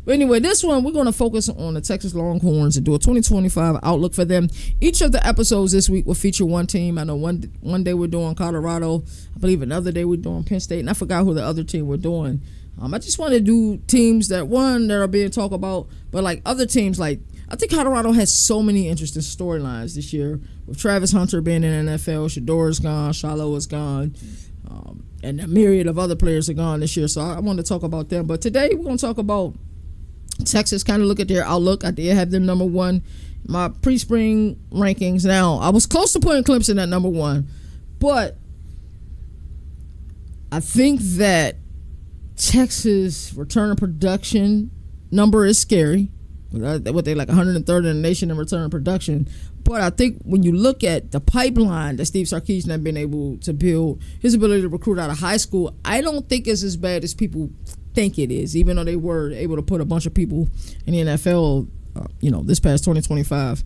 But anyway, this one, we're going to focus on the Texas Longhorns and do a 2025 outlook for them. Each of the episodes this week will feature one team. I know one day we're doing Colorado. I believe another day we're doing Penn State. And I forgot who the other team we're doing. I just want to do teams that are being talked about. But like other teams, like I think Colorado has so many interesting storylines this year. With Travis Hunter being in the NFL, Shador is gone, Shiloh is gone. And a myriad of other players are gone this year. So I want to talk about them. But today we're going to talk about Texas, kind of look at their outlook. I did have them number one. My pre-spring rankings. Now, I was close to putting Clemson at number one, but I think that Texas return of production number is scary. What they like 103rd in the nation in return of production. But I think when you look at the pipeline that Steve Sarkisian has been able to build, his ability to recruit out of high school, I don't think it's as bad as people think it is, even though they were able to put a bunch of people in the NFL, this past 2025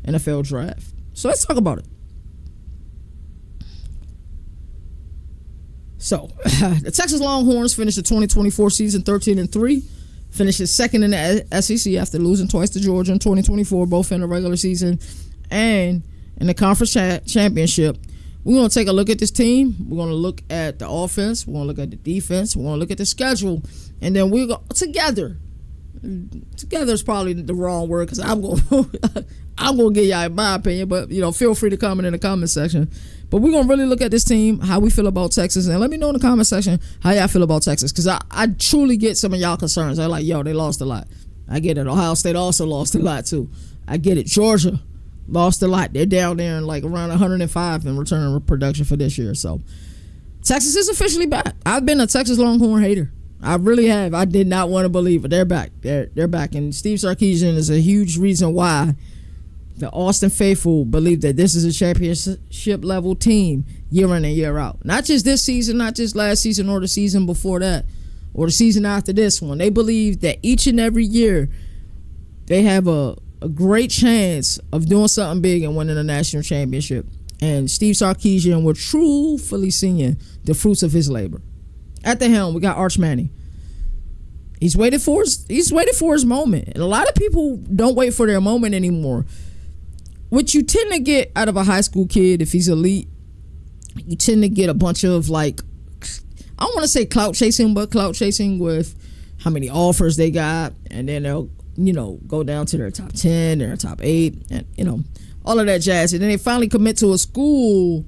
NFL draft. So let's talk about it. So the Texas Longhorns finished the 2024 season 13-3, finished second in the SEC after losing twice to Georgia in 2024, both in the regular season and in the conference championship. We're going to take a look at this team. We're going to look at the offense. We're going to look at the defense. We're going to look at the schedule. And then we're going together. Together is probably the wrong word because I'm going to give y'all my opinion. But, feel free to comment in the comment section. But we're going to really look at this team, how we feel about Texas. And let me know in the comment section how y'all feel about Texas. Because I truly get some of y'all concerns. They're like, they lost a lot. I get it. Ohio State also lost a lot, too. I get it. Georgia lost a lot. They're down there in like around 105 in return of production for this year. So Texas is officially back. I've been a Texas Longhorn hater. I really have. I did not want to believe it. They're back. They're back. And Steve Sarkisian is a huge reason why the Austin faithful believe that this is a championship level team year in and year out. Not just this season, not just last season or the season before that or the season after this one. They believe that each and every year they have a great chance of doing something big and winning a national championship. And Steve Sarkisian, we're truthfully seeing the fruits of his labor. At the helm, we got Arch Manning. He's waited for his moment. And a lot of people don't wait for their moment anymore. What you tend to get out of a high school kid, if he's elite, you tend to get a bunch of I don't want to say clout chasing, but clout chasing with how many offers they got. And then they'll go down to their top 10, their top 8, and, all of that jazz. And then they finally commit to a school,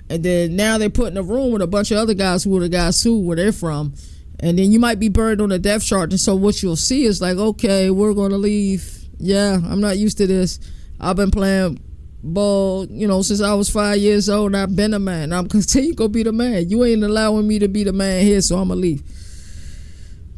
and then now they're put in a room with a bunch of other guys who are the guys who, where they're from. And then you might be buried on the depth chart. And so what you'll see is like, okay, we're going to leave. Yeah, I'm not used to this. I've been playing ball, since I was 5 years old, and I've been a man. I'm continue to be the man. You ain't allowing me to be the man here, so I'm going to leave.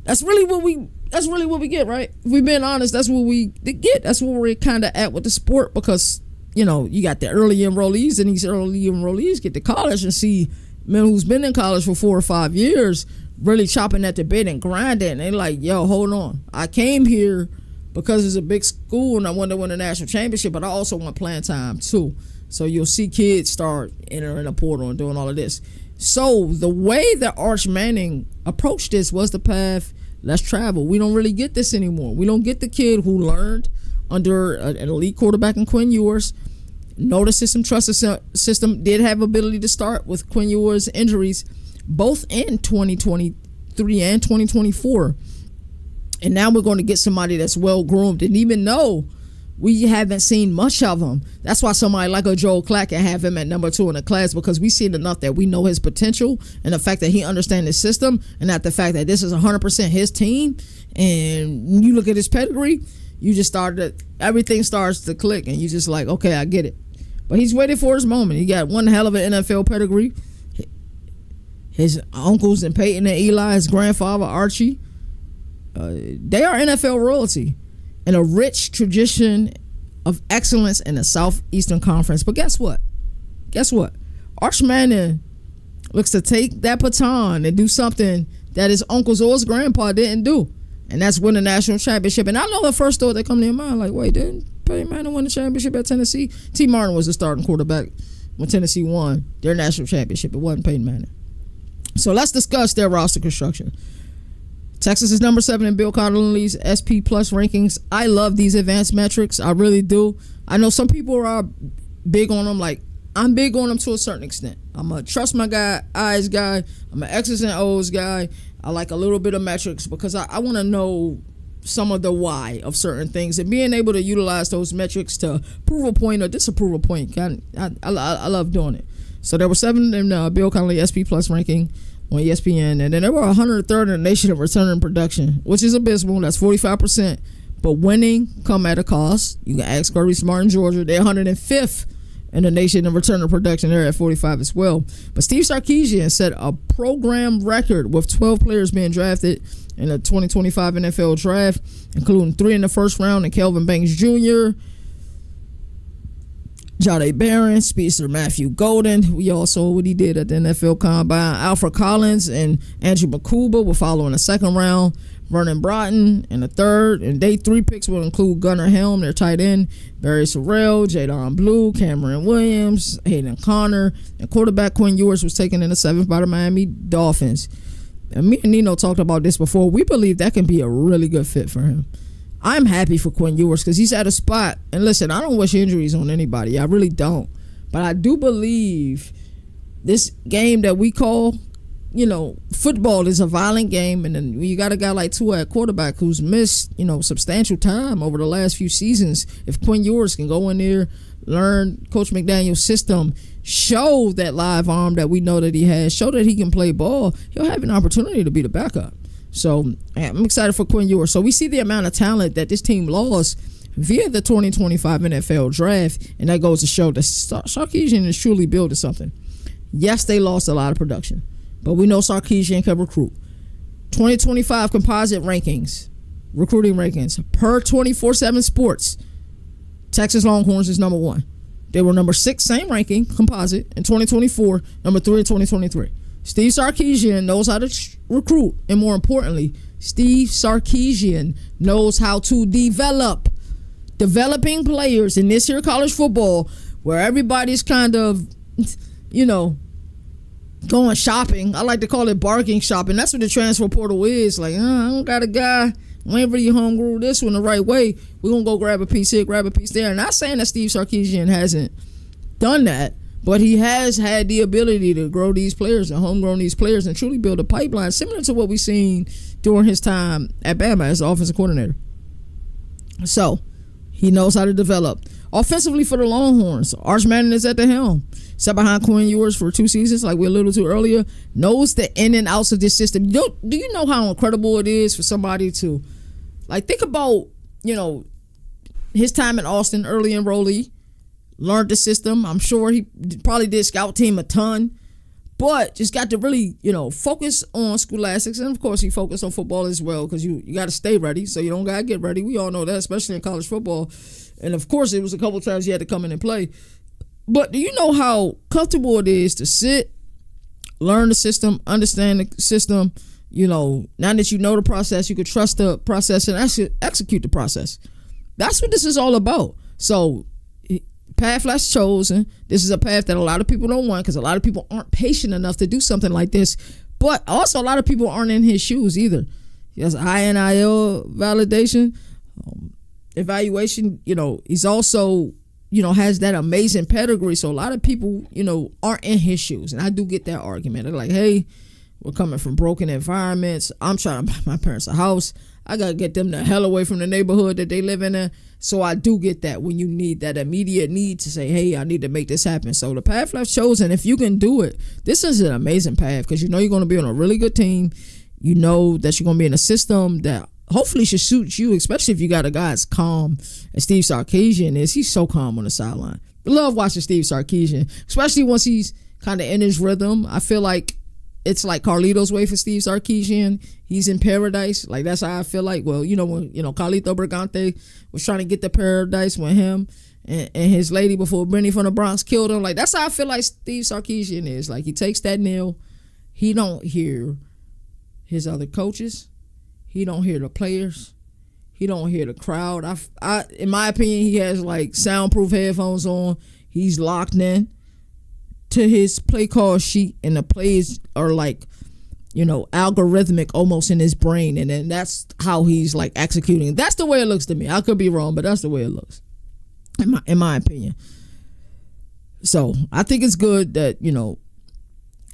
That's really what we get, right? If we've been honest, that's what we get. That's where we're kind of at with the sport because, you got the early enrollees, and these early enrollees get to college and see men who's been in college for 4 or 5 years really chopping at the bit and grinding. And they're like, hold on. I came here because it's a big school and I want to win a national championship, but I also want playing time too. So you'll see kids start entering the portal and doing all of this. So the way that Arch Manning approached this was the path less traveled. We don't really get this anymore. We don't get the kid who learned under an elite quarterback in Quinn Ewers, know the system, trust the system, did have ability to start with Quinn Ewers' injuries both in 2023 and 2024. And now we're going to get somebody that's well-groomed. And even though we haven't seen much of him, that's why somebody like a Joel Clark can have him at number 2 in the class, because we've seen enough that we know his potential and the fact that he understands the system and not the fact that this is 100% his team. And when you look at his pedigree, you just everything starts to click and you just like, okay, I get it. But he's waiting for his moment. He got one hell of an NFL pedigree. His uncles and Peyton and Eli, his grandfather Archie, they are NFL royalty and a rich tradition of excellence in the Southeastern Conference. But guess what? Arch Manning looks to take that baton and do something that his uncles or his grandpa didn't do. And that's win a national championship. And I know the first thought that come to your mind, like, wait, didn't Peyton Manning win the championship at Tennessee? T. Martin was the starting quarterback when Tennessee won their national championship. It wasn't Peyton Manning. So let's discuss their roster construction. Texas is number 7 in Bill Connolly's SP Plus rankings. I love these advanced metrics. I really do. I know some people are big on them. Like, I'm big on them to a certain extent. I'm a trust my eyes guy. I'm an X's and O's guy. I like a little bit of metrics because I want to know some of the why of certain things, and being able to utilize those metrics to prove a point or disapprove a point. I love doing it. So there were 7 in Bill Connolly SP Plus ranking on ESPN, and then there were 103rd in the nation of returning production, which is abysmal. That's 45%. But winning come at a cost. You can ask Kirby Smart in Georgia. They're 105th in the nation of returning production. They're at 45 as well. But Steve Sarkisian set a program record with 12 players being drafted in the 2025 NFL draft, including 3 in the first round, and Kelvin Banks Jr., Jahdae Barron, speedster Matthew Golden. We all saw what he did at the NFL Combine. Alfred Collins and Andrew McCuba will follow in the second round. Vernon Broughton in the third. And day 3 picks will include Gunnar Helm, their tight end, Barry Sorrell, Jadon Blue, Cameron Williams, Hayden Connor, and quarterback Quinn Ewers was taken in the 7th by the Miami Dolphins. And me and Nino talked about this before. We believe that can be a really good fit for him. I'm happy for Quinn Ewers because he's at a spot. And listen, I don't wish injuries on anybody. I really don't. But I do believe this game that we call, football is a violent game. And then you got a guy like Tua at quarterback who's missed, substantial time over the last few seasons. If Quinn Ewers can go in there, learn Coach McDaniel's system, show that live arm that we know that he has, show that he can play ball, he'll have an opportunity to be the backup. So I'm excited for Quinn Ewers. So we see the amount of talent that this team lost via the 2025 NFL draft, and that goes to show that Sarkisian is truly building something. Yes, they lost a lot of production, but we know Sarkisian can recruit. 2025 composite rankings, recruiting rankings, per 24/7 Sports, Texas Longhorns is number 1. They were number 6, same ranking, composite, in 2024, number 3 in 2023. Steve Sarkisian knows how to recruit, and more importantly, Steve Sarkisian knows how to developing players in this here college football where everybody's kind of, going shopping. I like to call it bargain shopping. That's what the transfer portal is. Like, I don't got a guy. Whenever you home grew this one the right way, we're going to go grab a piece here, grab a piece there. And not saying that Steve Sarkisian hasn't done that, but he has had the ability to grow these players and homegrown these players and truly build a pipeline similar to what we've seen during his time at Bama as the offensive coordinator. So he knows how to develop. Offensively for the Longhorns, Arch Manning is at the helm. Sat behind Quinn Ewers for 2 seasons, like we alluded to earlier. Knows the in and outs of this system. Do you know how incredible it is for somebody to, think about, his time in Austin, early enrollee, learned the system. I'm sure he probably did scout team a ton, but just got to really, focus on scholastics. And, of course, he focused on football as well because you got to stay ready, so you don't got to get ready. We all know that, especially in college football. And, of course, it was a couple times he had to come in and play. But do you know how comfortable it is to sit, learn the system, understand the system? Now that you know the process, you can trust the process and actually execute the process. That's what this is all about. So, path less chosen. This is a path that a lot of people don't want because a lot of people aren't patient enough to do something like this. But also a lot of people aren't in his shoes either. He has high NIL validation, evaluation. He's also, has that amazing pedigree. So a lot of people, aren't in his shoes. And I do get that argument. They're like, hey, we're coming from broken environments. I'm trying to buy my parents a house. I got to get them the hell away from the neighborhood that they live in. So I do get that when you need that immediate need to say, hey, I need to make this happen. So the path left chosen, if you can do it, this is an amazing path because you're going to be on a really good team. You know that you're going to be in a system that hopefully should suit you, especially if you got a guy as calm as Steve Sarkisian is. He's so calm on the sideline. I love watching Steve Sarkisian, especially once he's kind of in his rhythm. I feel like it's like Carlito's way for Steve Sarkisian. He's in paradise. Like, that's how I feel like. Well, when, Carlito Brigante was trying to get to paradise with him and his lady before Benny from the Bronx killed him. Like, that's how I feel like Steve Sarkisian is. Like, he takes that nail. He don't hear his other coaches. He don't hear the players. He don't hear the crowd. In my opinion, he has, soundproof headphones on. He's locked in to his play call sheet, and the plays are algorithmic almost in his brain, and then that's how he's like executing. That's the way it looks to me. I could be wrong, but that's the way it looks, in my opinion. So I think it's good that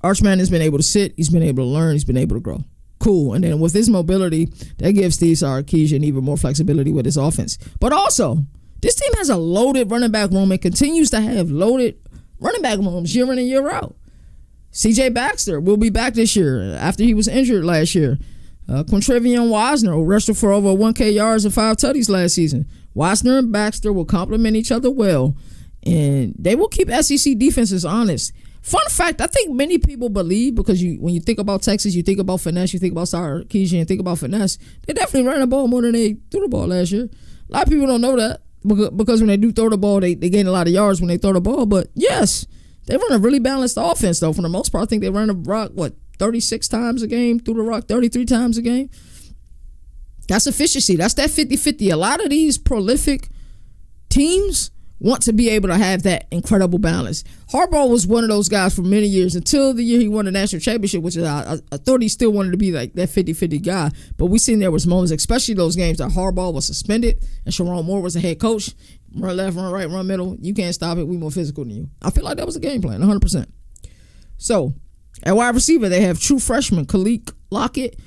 Archman has been able to sit, he's been able to learn, he's been able to grow. Cool. And then with his mobility, that gives Steve Sarkisian even more flexibility with his offense. But also, this team has a loaded running back room and continues to have loaded running back rooms year in and year out. CJ Baxter will be back this year after he was injured last year. Quintrevion Wisner will wrestle for over 1K yards and 5 tutties last season. Wisner and Baxter will complement each other well, and they will keep SEC defenses honest. Fun fact, I think many people believe, because when you think about Texas, you think about finesse, you think about Sarkisian, you think about finesse. They definitely ran the ball more than they threw the ball last year. A lot of people don't know that, because when they do throw the ball, they gain a lot of yards when they throw the ball. But yes, they run a really balanced offense, though. For the most part, I think they run the rock, 36 times a game, threw the rock 33 times a game. That's efficiency. That's that 50-50. A lot of these prolific teams want to be able to have that incredible balance. Harbaugh was one of those guys for many years until the year he won the national championship, which is I thought he still wanted to be like that 50-50 guy. But we seen there was moments, especially those games that Harbaugh was suspended and Sharon Moore was the head coach. Run left, run right, run middle. You can't stop it. We more physical than you. I feel like that was a game plan, 100%. So, at wide receiver, they have true freshman Khalil Lockett.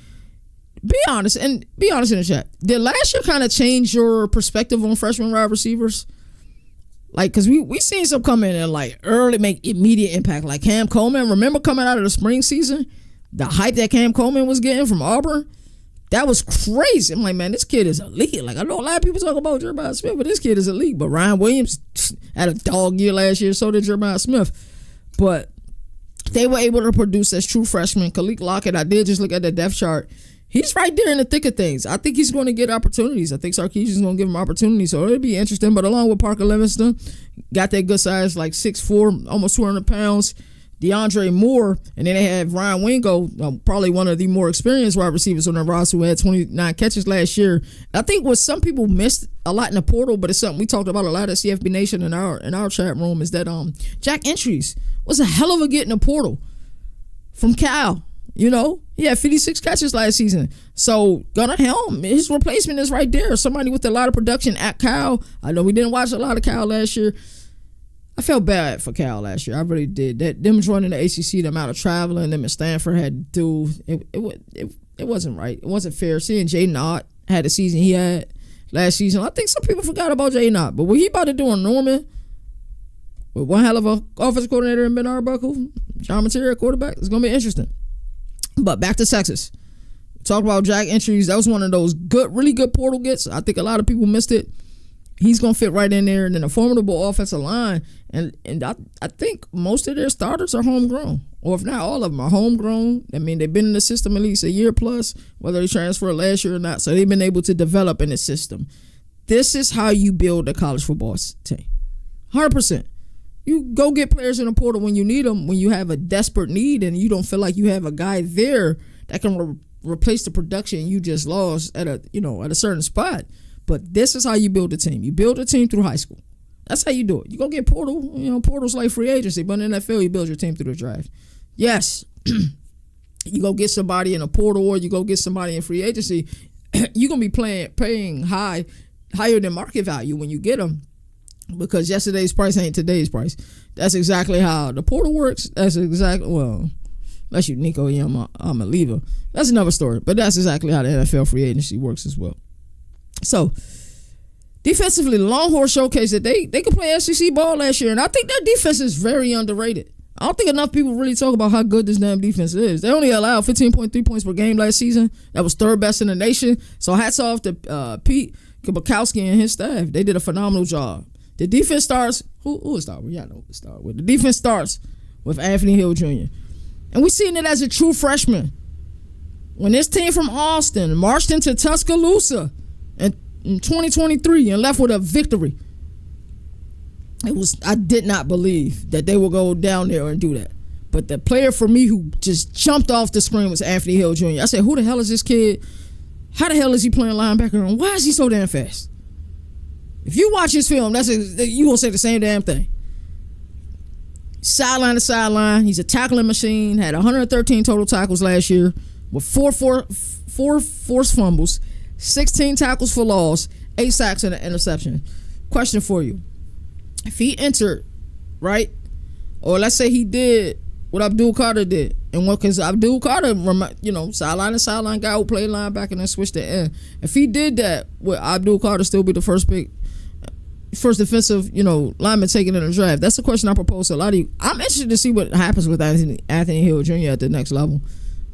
Be honest in the chat. Did last year kind of change your perspective on freshman wide receivers? Like, because we seen some come in and like early make immediate impact. Like Cam Coleman, remember coming out of the spring season? The hype that Cam Coleman was getting from Auburn? That was crazy. I'm like, man, this kid is elite. Like, I know a lot of people talk about Jeremiah Smith, but this kid is elite. But Ryan Williams had a dog year last year, so did Jeremiah Smith. But they were able to produce as true freshmen. Khalil Lockett, I did just look at the depth chart. He's right there in the thick of things. I think he's going to get opportunities. I think Sarkisian is going to give him opportunities, so it'll be interesting. But along with Parker Livingston, got that good size, like 6'4", almost 200 pounds. DeAndre Moore, and then they have Ryan Wingo, probably one of the more experienced wide receivers on the roster, who had 29 catches last year. I think what some people missed a lot in the portal, but it's something we talked about a lot at CFB Nation in our chat room, is that Jack Entries was a hell of a get in the portal from Cal. He had 56 catches last season. So Gunnar Helm, his replacement is right there. Somebody with a lot of production at Cal. I know we didn't watch a lot of Cal last year. I felt bad for Cal last year. I really did. Them joining the ACC, the amount of traveling them and Stanford had to do, it wasn't right. It wasn't fair. Seeing Jaden Ott had the season he had last season. I think some people forgot about Jaden Ott. But what he about to do in Norman, with one hell of a offensive coordinator in Ben Arbuckle, John Materia quarterback, it's going to be interesting. But back to Texas. Talk about Jack Entries. That was one of those really good portal gets. I think a lot of people missed it. He's going to fit right in there. And then a formidable offensive line. And I think most of their starters are homegrown. Or if not all of them are homegrown. I mean, they've been in the system at least a year plus, whether they transferred last year or not. So they've been able to develop in the system. This is how you build a college football team. 100%. You go get players in the portal when you need them, when you have a desperate need and you don't feel like you have a guy there that can replace the production you just lost at a certain spot. But this is how you build a team. You build a team through high school. That's how you do it. You go get portal. Portal's like free agency, but in the NFL, you build your team through the draft. Yes, you go get somebody in a portal or you go get somebody in free agency. You're gonna be paying higher than market value when you get them. Because yesterday's price ain't today's price. That's exactly how the portal works. That's exactly, unless you Nico, I'm a leaver. That's another story. But that's exactly how the NFL free agency works as well. So, defensively, the Longhorns showcased that they could play SEC ball last year. And I think their defense is very underrated. I don't think enough people really talk about how good this damn defense is. They only allowed 15.3 points per game last season. That was third best in the nation. So hats off to Pete Kabakowski and his staff. They did a phenomenal job. The defense starts, who is start with? Y'all know who to start with. The defense starts with Anthony Hill Jr. And we seen it as a true freshman. When this team from Austin marched into Tuscaloosa in 2023 and left with a victory, I did not believe that they would go down there and do that. But the player for me who just jumped off the screen was Anthony Hill Jr. I said, who the hell is this kid? How the hell is he playing linebacker? And why is he so damn fast? If you watch his film, you gonna say the same damn thing. sideline to sideline. He's a tackling machine. Had 113 total tackles last year with four forced fumbles, 16 tackles for loss, 8 sacks and an interception. Question for you. If he entered, right, or let's say he did what Abdul Carter did, and what, because Abdul Carter, sideline to sideline guy who played linebacker and then switched to end. If he did that, would Abdul Carter still be the first defensive, lineman taken in the draft? That's the question I propose to a lot of you. I'm interested to see what happens with Anthony Hill Jr. at the next level.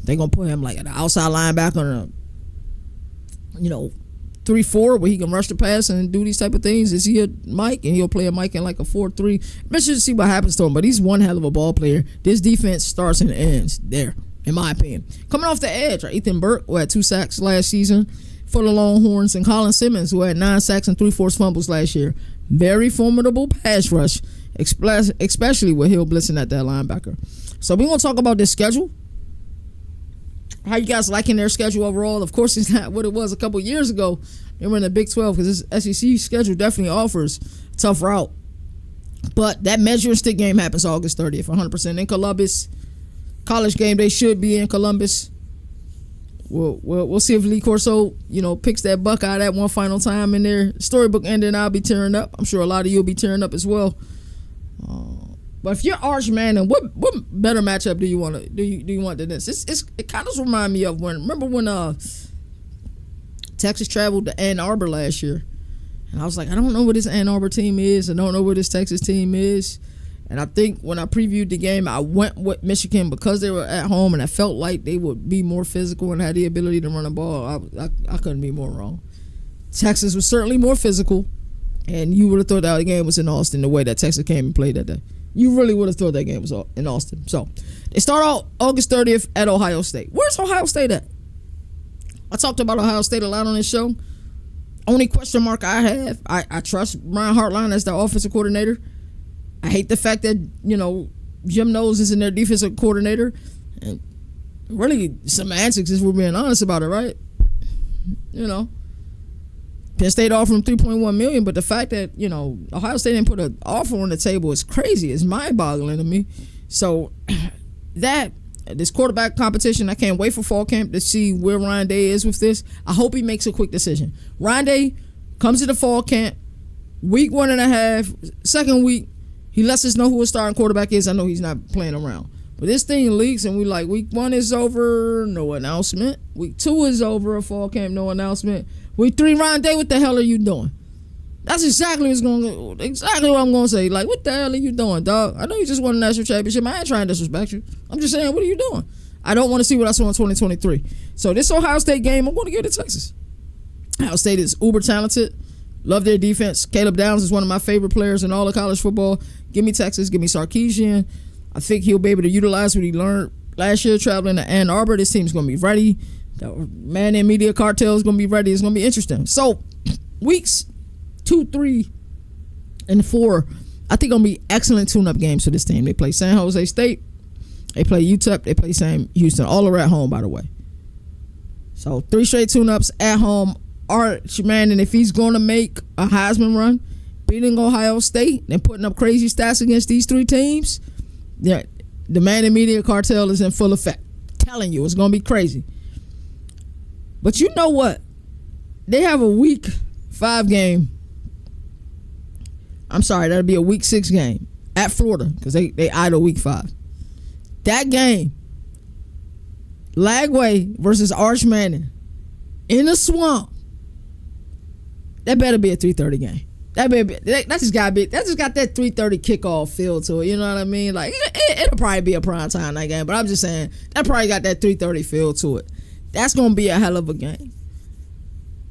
They're gonna put him like an outside linebacker on a 3-4 where he can rush the pass and do these type of things. Is he a Mike? And he'll play a Mike in like a 4-3. I'm interested to see what happens to him, but he's one hell of a ball player. This defense starts and ends there, in my opinion. Coming off the edge, right? Ethan Burke, who had 2 sacks last season for the Longhorns, and Colin Simmons, who had 9 sacks and 3 forced fumbles last year. Very formidable pass rush, especially with Hill blitzing at that linebacker. So we're going to talk about this schedule. How you guys liking their schedule overall? Of course, it's not what it was a couple years ago. They were in the Big 12 because this SEC schedule definitely offers a tough route. But that measuring stick game happens August 30th, 100% in Columbus. College game, they should be in Columbus. We'll see if Lee Corso, picks that buck out at one final time in their storybook ending. I'll be tearing up. I'm sure a lot of you will be tearing up as well. But if you're Arch Manning, what better matchup do you want than this? It kind of reminds me of when Texas traveled to Ann Arbor last year, and I was like, I don't know what this Ann Arbor team is. I don't know what this Texas team is. And I think when I previewed the game, I went with Michigan because they were at home, and I felt like they would be more physical and had the ability to run the ball. I couldn't be more wrong. Texas was certainly more physical, and you would have thought that the game was in Austin the way that Texas came and played that day. You really would have thought that game was in Austin. So they start out August 30th at Ohio State. Where's Ohio State at? I talked about Ohio State a lot on this show. Only question mark I have, I trust Brian Hartline as their offensive coordinator. I hate the fact that, Jim Knowles isn't their defensive coordinator. And really, semantics if we're being honest about it, right? Penn State offered him $3.1 million, but the fact that, Ohio State didn't put an offer on the table is crazy. It's mind-boggling to me. So this quarterback competition, I can't wait for fall camp to see where Ryan Day is with this. I hope he makes a quick decision. Ryan Day comes to the fall camp, week 1.5, second week, he lets us know who his starting quarterback is. I know he's not playing around. But this thing leaks, and we like, week 1 is over, no announcement. Week 2 is over, a fall camp, no announcement. Week 3, Ryan Day, what the hell are you doing? That's exactly what I'm going to say. Like, what the hell are you doing, dog? I know you just won a national championship. I ain't trying to disrespect you. I'm just saying, what are you doing? I don't want to see what I saw in 2023. So this Ohio State game, I'm going to give it to Texas. Ohio State is uber talented. Love their defense. Caleb Downs is one of my favorite players in all of college football. Give me Texas. Give me Sarkisian. I think he'll be able to utilize what he learned last year traveling to Ann Arbor. This team's going to be ready. The man in media cartel is going to be ready. It's going to be interesting. So, weeks 2, 3, and 4, I think going to be excellent tune-up games for this team. They play San Jose State. They play UTEP. They play Sam Houston. All are at home, by the way. So, 3 straight tune-ups at home. Arch Manning, if he's going to make a Heisman run, beating Ohio State and putting up crazy stats against these 3 teams, the man in media cartel is in full effect. Telling you, it's going to be crazy. But you know what? They have a week 5 game. I'm sorry, that'll be a week 6 game at Florida because they idle week 5. That game, Lagway versus Arch Manning in the swamp. That better be a 3:30 game. That just got that 3:30 kickoff feel to it. You know what I mean? Like it'll probably be a prime time night game, but I'm just saying that probably got that 3:30 feel to it. That's gonna be a hell of a game.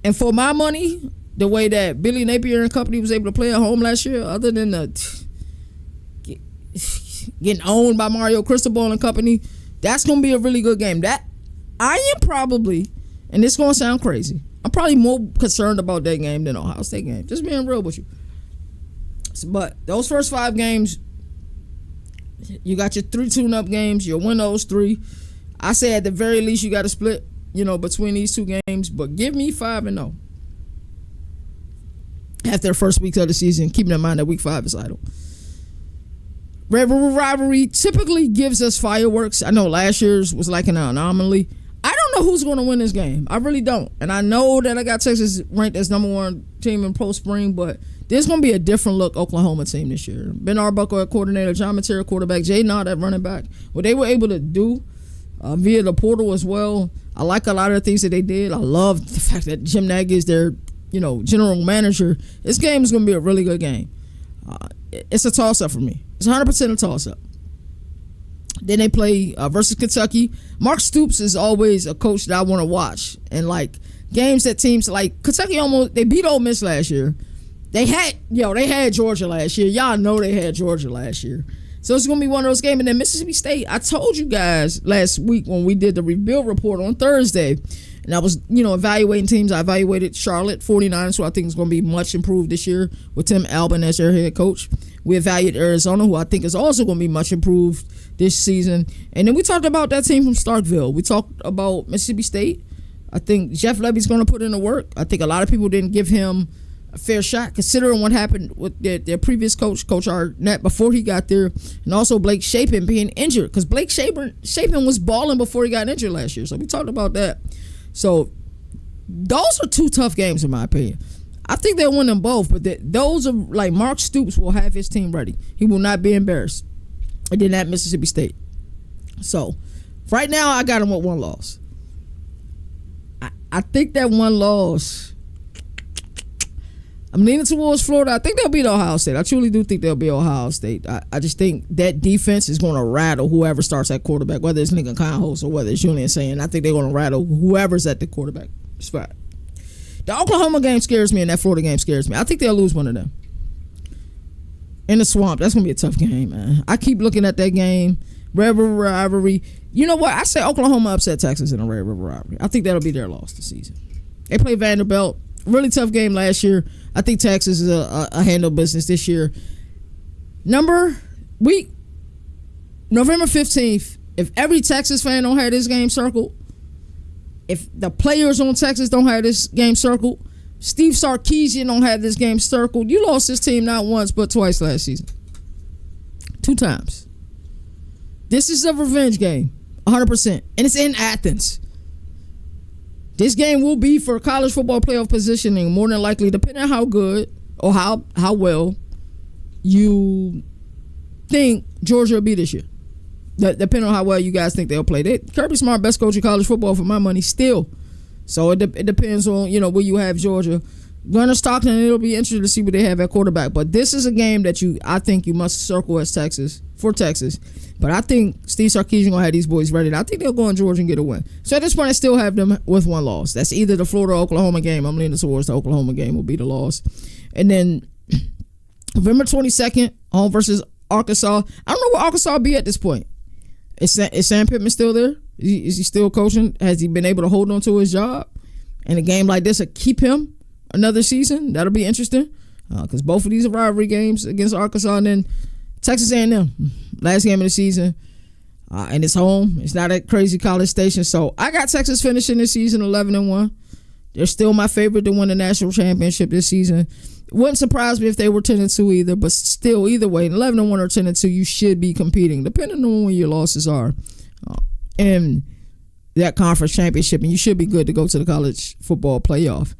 And for my money, the way that Billy Napier and company was able to play at home last year, other than getting owned by Mario Cristobal and company, that's gonna be a really good game. That I am probably, and this gonna sound crazy, I'm probably more concerned about that game than Ohio State game. Just being real with you. But those first 5 games, you got your 3 tune-up games. You'll win those 3. I say at the very least you got to split, between these 2 games. But give me 5-0 after the first week of the season. Keeping in mind that week 5 is idle. Red River rivalry typically gives us fireworks. I know last year's was like an anomaly. I don't know who's going to win this game. I really don't. And I know that I got Texas ranked as number one team in post-spring, but there's going to be a different look Oklahoma team this year. Ben Arbuckle at coordinator, John Matera quarterback, Jay Nott at running back. What they were able to do via the portal as well, I like a lot of the things that they did. I love the fact that Jim Nagy is their general manager. This game is going to be a really good game. It's a toss-up for me. It's 100% a toss-up. Then they play versus Kentucky. Mark Stoops is always a coach that I want to watch. And like games that teams like Kentucky they beat Ole Miss last year. They had Georgia last year. Y'all know they had Georgia last year. So it's going to be one of those games. And then Mississippi State, I told you guys last week when we did the rebuild report on Thursday, and I was, evaluating teams. I evaluated Charlotte 49ers, who I think is going to be much improved this year with Tim Albin as their head coach. We evaluated Arizona, who I think is also going to be much improved this season. And then we talked about that team from Starkville. We talked about Mississippi State. I think Jeff Levy's going to put in the work. I think a lot of people didn't give him a fair shot, considering what happened with their previous coach, Coach Arnett, before he got there, and also Blake Shapen being injured, because Blake Shapen was balling before he got injured last year. So we talked about that. So those are two tough games in my opinion. I think they'll win them both, but those are like Mark Stoops will have his team ready. He will not be embarrassed. And then at Mississippi State. So right now I got him with one loss. I think that one loss, I'm leaning towards Florida. I think they'll beat Ohio State. I truly do think they'll beat Ohio State. I just think that defense is going to rattle whoever starts at quarterback, whether it's Lincoln Conhouse or whether it's Julian Saying. I think they're going to rattle whoever's at the quarterback spot. The Oklahoma game scares me and that Florida game scares me. I think they'll lose one of them. In the swamp, that's going to be a tough game, man. I keep looking at that game. Red River rivalry. You know what? I say Oklahoma upset Texas in a Red River rivalry. I think that'll be their loss this season. They play Vanderbilt. Really tough game last year. I think Texas is a handle business this year. November 15th, if every Texas fan don't have this game circled, if the players on Texas don't have this game circled, Steve Sarkisian don't have this game circled, you lost this team not once but twice last season. 2 times. This is a revenge game, 100%. And it's in Athens. This game will be for college football playoff positioning, more than likely, depending on how good or how well you think Georgia will be this year. Depending on how well you guys think they'll play. Kirby Smart, best coach in college football for my money still. So it depends on, where you have Georgia. Gunnar Stockton, it'll be interesting to see what they have at quarterback. But this is a game that I think you must circle as Texas, for Texas. But I think Steve Sarkisian going to have these boys ready. I think they'll go in Georgia and get a win. So at this point, I still have them with one loss. That's either the Florida or Oklahoma game. I'm leaning towards the Oklahoma game will be the loss. And then November 22nd, home versus Arkansas. I don't know where Arkansas will be at this point. Is Sam Pittman still there? Is he still coaching? Has he been able to hold on to his job? And a game like this will keep him another season. That'll be interesting because both of these are rivalry games against Arkansas. And then Texas A&M, last game of the season, and it's home. It's not a crazy college station. So I got Texas finishing this season 11-1. They're still my favorite to win the national championship this season. Wouldn't surprise me if they were 10-2 either, but still, either way, 11-1 or 10-2, you should be competing, depending on when your losses are in that conference championship, and you should be good to go to the college football playoff.